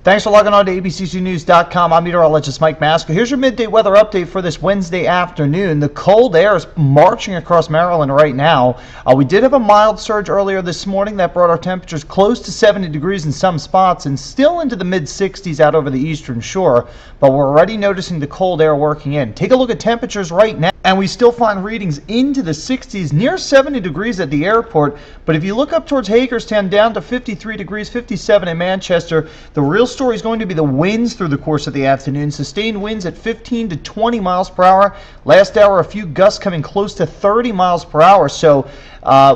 Thanks for logging on to abc2news.com. I'm meteorologist Mike Masco. Here's your midday weather update for this Wednesday afternoon. The cold air is marching across Maryland right now. We did have a mild surge earlier this morning that brought our temperatures close to 70 degrees in some spots and still into the mid-60s out over the eastern shore. But we're already noticing the cold air working in. Take a look at temperatures right now, and we still find readings into the 60s, near 70 degrees at the airport. But if you look up towards Hagerstown, down to 53 degrees, 57 in Manchester, the real story is going to be the winds through the course of the afternoon. Sustained winds at 15 to 20 miles per hour. Last hour, a few gusts coming close to 30 miles per hour. So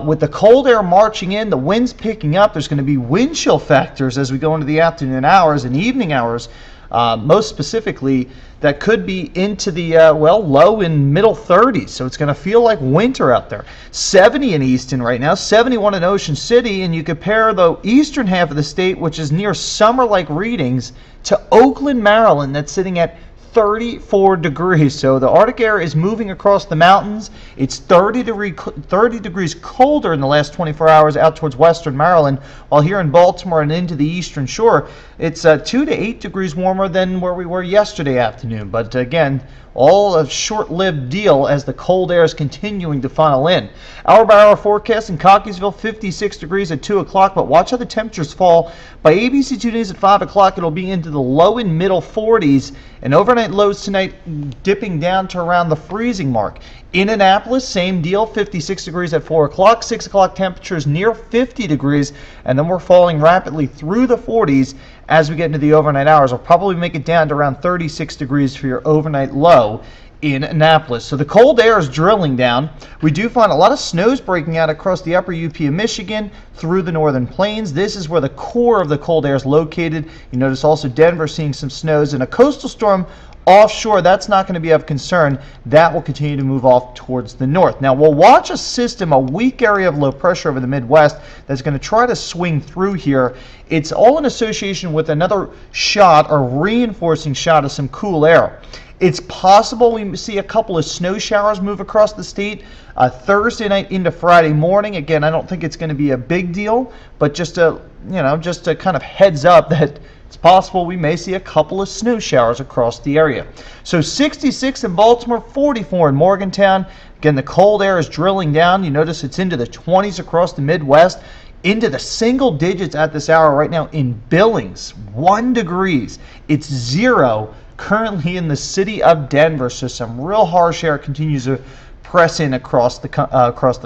with the cold air marching in, the winds picking up, there's going to be wind chill factors as we go into the afternoon hours and evening hours. Most specifically, that could be into the, low and middle 30s. So it's going to feel like winter out there. 70 in Easton right now, 71 in Ocean City. And you compare the eastern half of the state, which is near summer-like readings, to Oakland, Maryland, that's sitting at 34 degrees. So the Arctic air is moving across the mountains. It's 30 degrees colder in the last 24 hours out towards western Maryland, while here in Baltimore and into the eastern shore, it's 2 to 8 degrees warmer than where we were yesterday afternoon. But again, all a short-lived deal as the cold air is continuing to funnel in. Hour-by-hour forecast in Cockeysville, 56 degrees at 2 o'clock, but watch how the temperatures fall. By ABC2 News at 5 o'clock, it'll be into the low and middle 40s, and overnight lows tonight dipping down to around the freezing mark. In Annapolis, same deal, 56 degrees at 4 o'clock, 6 o'clock temperatures near 50 degrees, and then we're falling rapidly through the 40s as we get into the overnight hours. We'll probably make it down to around 36 degrees for your overnight low in Annapolis. So the cold air is drilling down. We do find a lot of snows breaking out across the upper UP of Michigan through the northern plains. This is where the core of the cold air is located. You notice also Denver seeing some snows, and a coastal storm offshore, that's not going to be of concern. That will continue to move off towards the north. Now, we'll watch a system, a weak area of low pressure over the Midwest that's going to try to swing through here. It's all in association with another shot or reinforcing shot of some cool air. It's possible we see a couple of snow showers move across the state Thursday night into Friday morning. Again, I don't think it's going to be a big deal, but just a kind of heads up that it's possible we may see a couple of snow showers across the area. So 66 in Baltimore, 44 in Morgantown. Again, the cold air is drilling down. You notice it's into the 20s across the Midwest, into the single digits at this hour right now in Billings, 1 degrees. It's 0 currently in the city of Denver. So some real harsh air continues to press in across the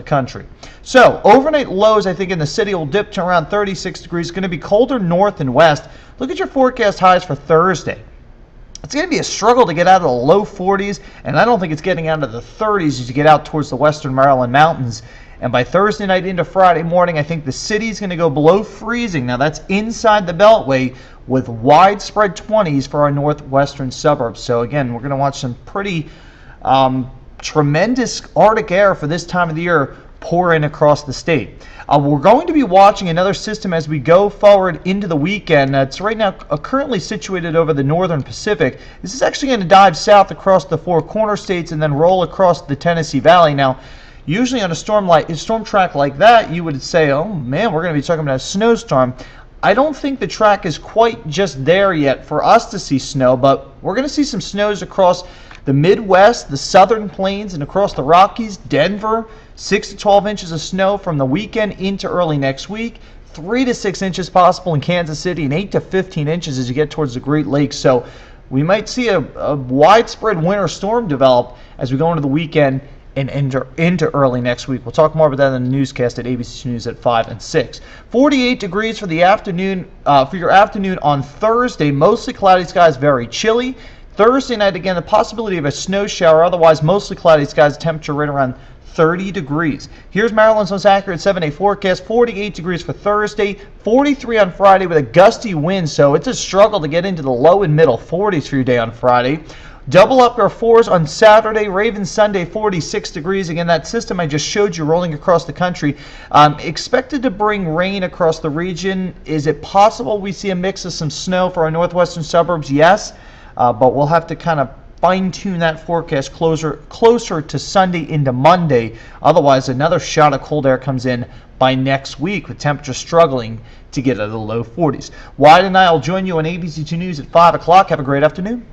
country. So overnight lows, I think, in the city will dip to around 36 degrees. It's going to be colder north and west. Look at your forecast highs for Thursday. It's going to be a struggle to get out of the low 40s, and I don't think it's getting out of the 30s as you get out towards the western Maryland mountains. And by Thursday night into Friday morning, I think the city's going to go below freezing. Now, that's inside the Beltway with widespread 20s for our northwestern suburbs. So, again, we're going to watch some pretty tremendous Arctic air for this time of the year pour in across the state. We're going to be watching another system as we go forward into the weekend. It's right now currently situated over the northern Pacific. This is actually going to dive south across the Four Corner states and then roll across the Tennessee Valley. Now, usually on a storm track like that, you would say, oh man, we're going to be talking about a snowstorm. I don't think the track is quite just there yet for us to see snow, but we're going to see some snows across the Midwest, the southern plains, and across the Rockies, Denver, 6 to 12 inches of snow from the weekend into early next week, 3 to 6 inches possible in Kansas City, and 8 to 15 inches as you get towards the Great Lakes. So we might see a widespread winter storm develop as we go into the weekend and into early next week. We'll talk more about that in the newscast at ABC News at 5 and 6. 48 degrees for the afternoon, for your afternoon on Thursday. Mostly cloudy skies, very chilly. Thursday night, again, the possibility of a snow shower. Otherwise, mostly cloudy skies, temperature right around 30 degrees. Here's Maryland's most accurate 7-day forecast. 48 degrees for Thursday, 43 on Friday with a gusty wind. So it's a struggle to get into the low and middle 40s for your day on Friday. Double up your 4s on Saturday. Raven Sunday, 46 degrees. Again, that system I just showed you rolling across the country. Expected to bring rain across the region. Is it possible we see a mix of some snow for our northwestern suburbs? Yes. But we'll have to kind of fine-tune that forecast closer to Sunday into Monday. Otherwise, another shot of cold air comes in by next week, with temperatures struggling to get out of the low 40s. Wyatt and I will join you on ABC2 News at 5 o'clock. Have a great afternoon.